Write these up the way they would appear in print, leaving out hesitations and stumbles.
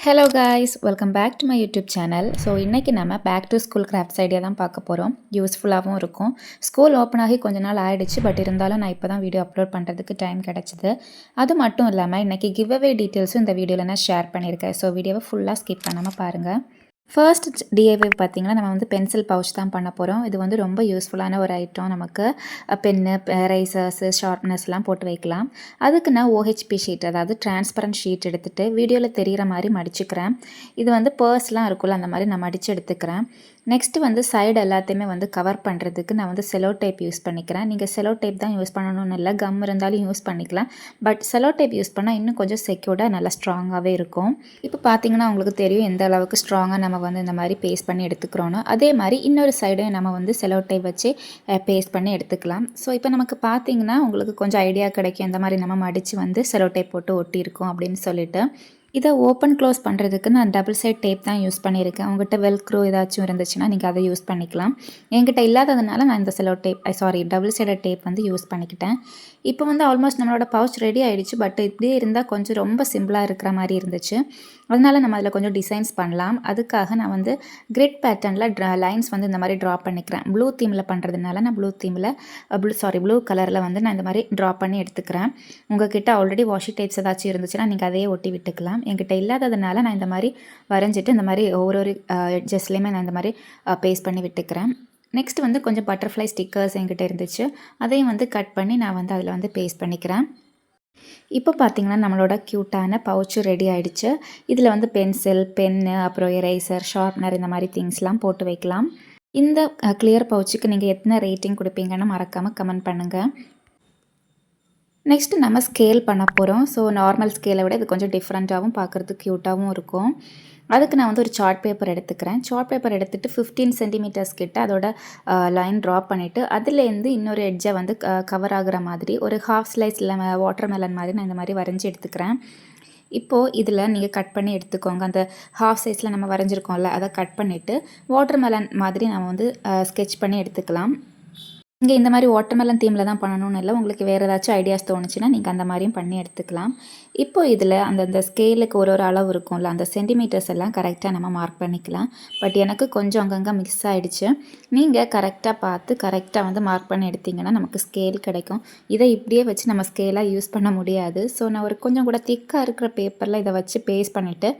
Hello guys, welcome back to my YouTube channel. So இன்றைக்கி நம்ம back to school crafts idea தான் பார்க்க போகிறோம். யூஸ்ஃபுல்லாகவும் இருக்கும். ஸ்கூல் ஓப்பன் ஆகி கொஞ்ச நாள் ஆகிடுச்சு, பட் இருந்தாலும் நான் இப்போ தான் வீடியோ அப்லோட் பண்ணுறதுக்கு டைம் கிடச்சிது. அது மட்டும் இல்லாமல் இன்றைக்கி கிவ் அவே டீட்டெயில்ஸும் இந்த வீடியோவில் நான் ஷேர் பண்ணியிருக்கேன். ஸோ வீடியோவை ஃபுல்லாக ஸ்கிப் பண்ணாமல் பாருங்கள். ஃபர்ஸ்ட் டிஐவை பார்த்திங்கன்னா நம்ம வந்து பென்சில் பவுச் தான் பண்ண போகிறோம். இது வந்து ரொம்ப யூஸ்ஃபுல்லான ஒரு ஐட்டம். நமக்கு பென்னு, எரேசர்ஸு, ஷார்ப்னஸ்லாம் போட்டு வைக்கலாம். அதுக்கு நான் ஓஹெச்பி ஷீட், அதாவது டிரான்ஸ்பரண்ட் ஷீட் எடுத்துகிட்டு வீடியோவில் தெரிகிற மாதிரி மடிச்சுக்கிறேன். இது வந்து பர்ஸ்லாம் இருக்குல்ல, அந்த மாதிரி நான் மடித்து எடுத்துக்கிறேன். நெக்ஸ்ட்டு வந்து சைடு எல்லாத்தையுமே வந்து கவர் பண்ணுறதுக்கு நான் வந்து செலோ டேப் யூஸ் பண்ணிக்கிறேன். நீங்கள் செலோ டேப் தான் யூஸ் பண்ணணும்னு இல்லை, கம் இருந்தாலும் யூஸ் பண்ணிக்கலாம். பட் செலோ டேப் யூஸ் பண்ணால் இன்னும் கொஞ்சம் செக்யூர்டாக நல்லா ஸ்ட்ராங்காகவே இருக்கும். இப்போ பார்த்தீங்கன்னா உங்களுக்கு தெரியும் எந்த அளவுக்கு ஸ்ட்ராங்காக நம்ம வந்து இந்த மாதிரி பேஸ்ட் பண்ணி எடுத்துக்கிறோன்னு. அதே மாதிரி இன்னொரு சைடையும் நம்ம வந்து செலோ டேப் வச்சு பேஸ்ட் பண்ணி எடுத்துக்கலாம். ஸோ இப்போ நமக்கு பார்த்தீங்கன்னா உங்களுக்கு கொஞ்சம் ஐடியா கிடைக்கும் எந்த மாதிரி நம்ம மடித்து வந்து செலோ டேப் போட்டு ஒட்டியிருக்கோம் அப்படின்னு சொல்லிட்டு. இதை ஓப்பன் க்ளோஸ் பண்ணுறதுக்கு நான் டபுள் சைட் டேப் தான் யூஸ் பண்ணியிருக்கேன். உங்கள்கிட்ட வெல்க்ரோ ஏதாச்சும் இருந்துச்சுன்னா நீங்கள் அதை யூஸ் பண்ணிக்கலாம். என்கிட்ட இல்லாததுனால நான் இந்த cello tape double sided tape வந்து யூஸ் பண்ணிக்கிட்டேன். இப்போ வந்து ஆல்மோஸ்ட் நம்மளோட பவுச் ரெடி ஆகிடுச்சு. பட் இப்படியே இருந்தால் கொஞ்சம் ரொம்ப சிம்பிளாக இருக்கிற மாதிரி இருந்துச்சு. அதனால் நம்ம அதில் கொஞ்சம் டிசைன்ஸ் பண்ணலாம். அதுக்காக நான் வந்து கிரிட் பேட்டர்னில் லைன்ஸ் வந்து இந்த மாதிரி ட்ரா பண்ணிக்கிறேன். ப்ளூ தீமில் பண்ணுறதுனால நான் ப்ளூ கலரில் வந்து நான் இந்த மாதிரி ட்ரா பண்ணி எடுத்துக்கிறேன். உங்கள்கிட்ட ஆல்ரெடி வாஷி டேப்ஸ் ஏதாச்சும் இருந்துச்சுன்னா நீங்கள் அதையே ஒட்டி விட்டுக்கலாம். என்கிட்ட இல்லாததுனால நான் இந்த மாதிரி வரைஞ்சிட்டு இந்த மாதிரி ஒரு எட்ஜஸ்லேயுமே நான் இந்த மாதிரி பேஸ்ட் பண்ணி விட்டுக்கிறேன். நெக்ஸ்ட் வந்து கொஞ்சம் பட்டர்ஃப்ளை ஸ்டிக்கர்ஸ் என்கிட்ட இருந்துச்சு. அதையும் வந்து கட் பண்ணி நான் வந்து அதில் வந்து பேஸ்ட் பண்ணிக்கிறேன். இப்போ பார்த்திங்கன்னா நம்மளோட க்யூட்டான பவுச்சு ரெடி ஆகிடுச்சு. இதில் வந்து பென்சில், பென்னு, அப்புறம் எரேசர், ஷார்ப்னர் இந்த மாதிரி திங்ஸ்லாம் போட்டு வைக்கலாம். இந்த கிளியர் பவுச்சுக்கு நீங்கள் எத்தனை ரேட்டிங் கொடுப்பீங்கன்னு மறக்காமல் கமெண்ட் பண்ணுங்கள். நெக்ஸ்ட்டு நம்ம ஸ்கேல் பண்ண போகிறோம். ஸோ நார்மல் ஸ்கேலை விட இது கொஞ்சம் டிஃப்ரெண்ட்டாகவும் பார்க்குறதுக்கு க்யூட்டாகவும் இருக்கும். அதுக்கு நான் வந்து ஒரு சார்ட் பேப்பர் எடுத்துக்கிறேன். சார்ட் பேப்பர் எடுத்துகிட்டு 15 சென்டிமீட்டர்ஸ் கிட்ட அதோட லைன் ட்ரா பண்ணிவிட்டு அதுலேருந்து இன்னொரு எட்ஜை வந்து கவர் ஆகுற மாதிரி ஒரு ஹாஃப் ஸ்லைஸ் வாட்டர் மெலன் மாதிரி நான் இந்த மாதிரி வரைஞ்சி எடுத்துக்கிறேன். இப்போது இதில் நீங்கள் கட் பண்ணி எடுத்துக்கோங்க. அந்த ஹாஃப் சைஸில் நம்ம வரைஞ்சிருக்கோம்ல, அதை கட் பண்ணிவிட்டு வாட்டர் மெலன் மாதிரி நம்ம வந்து ஸ்கெட்ச் பண்ணி எடுத்துக்கலாம். இங்கே இந்த மாதிரி வாட்டர்மெலன் தீமில் தான் பண்ணணும்னு இல்லை, உங்களுக்கு வேறு ஏதாச்சும் ஐடியாஸ் தோணுச்சுன்னா நீங்கள் அந்த மாதிரியும் பண்ணி எடுத்துக்கலாம். இப்போ இதில் அந்த ஸ்கேலுக்கு ஒரு அளவு இருக்கும்ல, அந்த சென்டிமீட்டர்ஸ் எல்லாம் கரெக்டாக நம்ம மார்க் பண்ணிக்கலாம். பட் எனக்கு கொஞ்சம் அங்கங்கே மிக்ஸ் ஆகிடுச்சு. நீங்கள் கரெக்டாக பார்த்து கரெக்டாக வந்து மார்க் பண்ணி எடுத்திங்கன்னா நமக்கு ஸ்கேல் கிடைக்கும். இதை இப்படியே வச்சு நம்ம ஸ்கேலாக யூஸ் பண்ண முடியாது. ஸோ நான் ஒரு கொஞ்சம் கூட திக்காக இருக்கிற பேப்பரில் இதை வச்சு பேஸ்ட் பண்ணிவிட்டு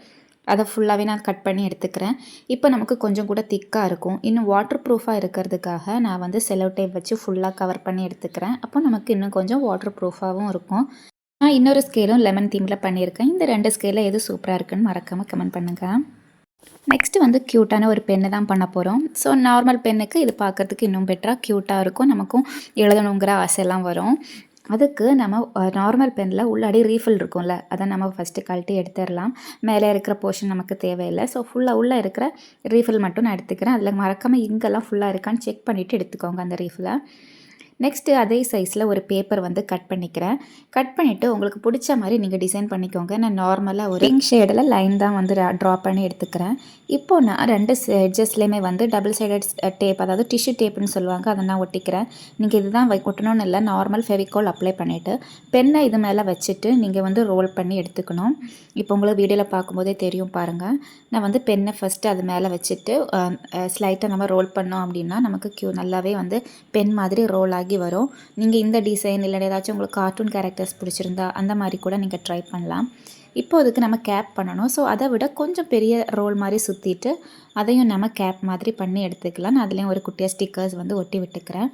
அதை ஃபுல்லாகவே நான் கட் பண்ணி எடுத்துக்கிறேன். இப்போ நமக்கு கொஞ்சம் கூட திக்காக இருக்கும். இன்னும் வாட்டர் ப்ரூஃபாக இருக்கிறதுக்காக நான் வந்து செலோ டேப் வச்சு ஃபுல்லாக கவர் பண்ணி எடுத்துக்கிறேன். அப்போ நமக்கு இன்னும் கொஞ்சம் வாட்டர் ப்ரூஃபாகவும் இருக்கும். நான் இன்னொரு ஸ்கேலும் லெமன் தீமில் பண்ணியிருக்கேன். இந்த 2 ஸ்கேலில் எது சூப்பராக இருக்குன்னு மறக்காமல் கமெண்ட் பண்ணுங்கள். நெக்ஸ்ட்டு வந்து க்யூட்டான ஒரு பென்னு தான் பண்ண போகிறோம். ஸோ நார்மல் பென்னுக்கு இது பார்க்குறதுக்கு இன்னும் பெட்டராக க்யூட்டாக இருக்கும். நமக்கும் எழுதணுங்கிற ஆசையெல்லாம் வரும். அதுக்கு நம்ம நார்மல் பெனில் உள்ளாடி ரீஃபில் இருக்கும்ல, அதை நம்ம ஃபஸ்ட்டு கழட்டி எடுத்துடலாம். மேலே இருக்கிற போர்ஷன் நமக்கு தேவையில்லை. ஸோ ஃபுல்லாக உள்ளே இருக்கிற ரீஃபில் மட்டும் நான் எடுத்துக்கிறேன். அதில் மறக்காமல் இங்கெல்லாம் ஃபுல்லாக இருக்கான்னு செக் பண்ணிவிட்டு எடுத்துக்கோங்க அந்த ரீஃபில். நெக்ஸ்ட்டு அதே சைஸில் ஒரு பேப்பர் வந்து கட் பண்ணிக்கிறேன். கட் பண்ணிவிட்டு உங்களுக்கு பிடிச்ச மாதிரி நீங்கள் டிசைன் பண்ணிக்கோங்க. நான் நார்மலாக ஒரு பிங்க் ஷேடில் லைன் தான் வந்து ட்ரா பண்ணி எடுத்துக்கிறேன். இப்போது நான் 2 எட்ஜஸ்லேயுமே வந்து டபுள் சைடட் டேப், அதாவது டிஷ்யூ டேப்புன்னு சொல்லுவாங்க, அதை நான் ஒட்டிக்கிறேன். நீங்கள் இதுதான் ஒட்டணும்னு இல்லை, நார்மல் ஃபெவிகால் அப்ளை பண்ணிவிட்டு பென்னை இது மேலே வச்சுட்டு நீங்கள் வந்து ரோல் பண்ணி எடுத்துக்கணும். இப்போ உங்களுக்கு வீடியோவில் பார்க்கும்போதே தெரியும் பாருங்கள். நான் வந்து பென்னை ஃபஸ்ட்டு அது மேலே வச்சுட்டு ஸ்லைட்டாக நம்ம ரோல் பண்ணோம் அப்படின்னா நமக்கு நல்லாவே வந்து பென் மாதிரி ரோல் ஆகி வரும். நீங்கள் இந்த டிசைன் இல்லை ஏதாச்சும் உங்களுக்கு கார்ட்டூன் கேரக்டர்ஸ் பிடிச்சிருந்தா அந்த மாதிரி கூட நீங்கள் ட்ரை பண்ணலாம். இப்போ அதுக்கு நம்ம கேப் பண்ணணும். ஸோ அதை விட கொஞ்சம் பெரிய ரோல் மாதிரி சுற்றிட்டு அதையும் நம்ம கேப் மாதிரி பண்ணி எடுத்துக்கலாம். நான் அதுலேயும் ஒரு குட்டியாக ஸ்டிக்கர்ஸ் வந்து ஒட்டி விட்டுக்கிறேன்.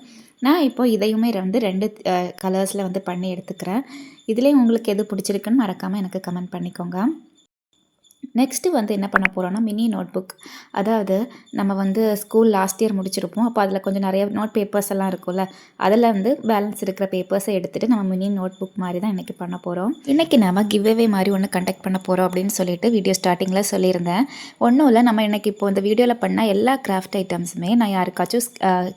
நான் இப்போது இதையுமே வந்து 2 கலர்ஸில் வந்து பண்ணி எடுத்துக்கிறேன். இதுலேயும் உங்களுக்கு எது பிடிச்சிருக்குன்னு மறக்காமல் எனக்கு கமெண்ட் பண்ணிக்கோங்க. நெக்ஸ்ட்டு வந்து என்ன பண்ண போகிறோன்னா மினி நோட் புக். அதாவது நம்ம வந்து ஸ்கூல் லாஸ்ட் இயர் முடிச்சிருப்போம். அப்போ அதில் கொஞ்சம் நிறைய நோட் பேப்பர்ஸ் எல்லாம் இருக்கும்ல, அதில் வந்து பேலன்ஸ் இருக்கிற பேப்பர்ஸை எடுத்துகிட்டு நம்ம மினி நோட் புக் மாதிரி தான் இன்றைக்கி பண்ண போகிறோம். இன்றைக்கி நம்ம கிவ் அவே மாதிரி ஒன்று கண்டக்ட் பண்ண போகிறோம் அப்படின்னு சொல்லிட்டு வீடியோ ஸ்டார்டிங்கில் சொல்லியிருந்தேன். ஒன்றும் இல்லை, நம்ம இன்றைக்கி இப்போ இந்த வீடியோவில் பண்ண எல்லா கிராஃப்ட் ஐட்டம்ஸுமே நான் யாருக்காச்சும்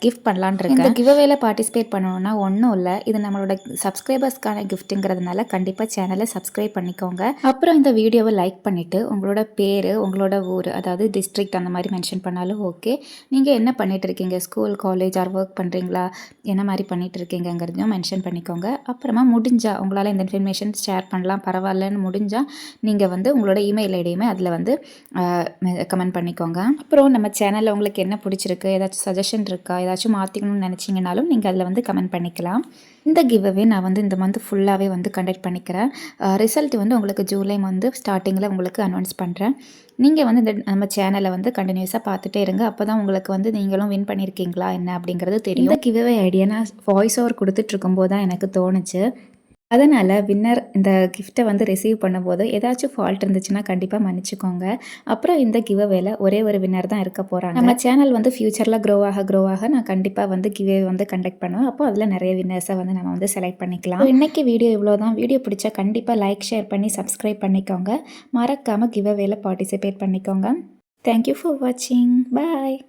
கிஃப்ட் பண்ணலான் இருக்கேன். இந்த கிவ் அவேல பார்ட்டிசிபேட் பண்ணணும்னா ஒன்றும் இல்லை, இது நம்மளோட சப்ஸ்கிரைபர்ஸ்க்கான கிஃப்ட்டுங்கிறதுனால கண்டிப்பாக சேனலை சப்ஸ்கிரைப் பண்ணிக்கோங்க. அப்புறம் இந்த வீடியோவை லைக் பண்ணிவிட்டு உங்களோட பேர், உங்களோட ஊர், அதாவது டிஸ்ட்ரிக்ட் அந்த மாதிரி மென்ஷன் பண்ணாலும் ஓகே. நீங்கள் என்ன பண்ணிகிட்ருக்கீங்க, ஸ்கூல், காலேஜ் ஆர் ஒர்க் பண்ணுறீங்களா, என்ன மாதிரி பண்ணிகிட்ருக்கீங்கிறதையும் மென்ஷன் பண்ணிக்கோங்க. அப்புறமா முடிஞ்சால் உங்களால் இந்த இன்ஃபர்மேஷன் ஷேர் பண்ணலாம் பரவாயில்லன்னு முடிஞ்சால் நீங்கள் வந்து உங்களோட இமெயில் ஐடியுமே அதில் வந்து கமெண்ட் பண்ணிக்கோங்க. அப்புறம் நம்ம சேனலில் உங்களுக்கு என்ன பிடிச்சிருக்கு, ஏதாச்சும் சஜஷன் இருக்கா, ஏதாச்சும் மாற்றிக்கணும்னு நினச்சிங்கனாலும் நீங்கள் அதில் வந்து கமெண்ட் பண்ணிக்கலாம். இந்த கிவ்அவே நான் வந்து இந்த மந்த் ஃபுல்லாகவே வந்து கண்டக்ட் பண்ணிக்கிறேன். ரிசல்ட் வந்து உங்களுக்கு ஜூலை மந்த் ஸ்டார்டிங்கில் உங்களுக்கு அனௌன்ஸ் பண்ணுறேன். நீங்கள் வந்து இந்த நம்ம சேனலை வந்து கண்டினியூஸாக பார்த்துட்டே இருங்க. அப்போ தான் உங்களுக்கு வந்து நீங்களும் வின் பண்ணியிருக்கீங்களா என்ன அப்படிங்கிறது தெரியும். இந்த கிவ்அவே ஐடியா நான் வாய்ஸ் ஓவர் கொடுத்துட்ருக்கும்போது தான் எனக்கு தோணுச்சு. அதனால் வின்னர் இந்த கிஃப்ட்டை வந்து ரிசீவ் பண்ணும்போது ஏதாச்சும் ஃபால்ட் இருந்துச்சுன்னா கண்டிப்பாக மன்னிச்சிக்கோங்க. அப்புறம் இந்த கிவ்அவேல ஒரே ஒரு வின்னர் தான் இருக்க போகிறாங்க. நம்ம சேனல் வந்து ஃப்யூச்சரில் க்ரோ ஆக நான் கண்டிப்பாக வந்து கிவ்அவே வந்து கண்டக்ட் பண்ணுவேன். அப்போ அதில் நிறைய வின்னர்ஸை வந்து நம்ம வந்து செலக்ட் பண்ணிக்கலாம். இன்றைக்கி வீடியோ இவ்வளோ தான். வீடியோ பிடிச்சா கண்டிப்பாக லைக், ஷேர் பண்ணி சப்ஸ்கிரைப் பண்ணிக்கோங்க. மறக்காமல் கிவ்அவேல பார்ட்டிசிபேட் பண்ணிக்கோங்க. தேங்க்யூ ஃபார் வாட்சிங். பாய்.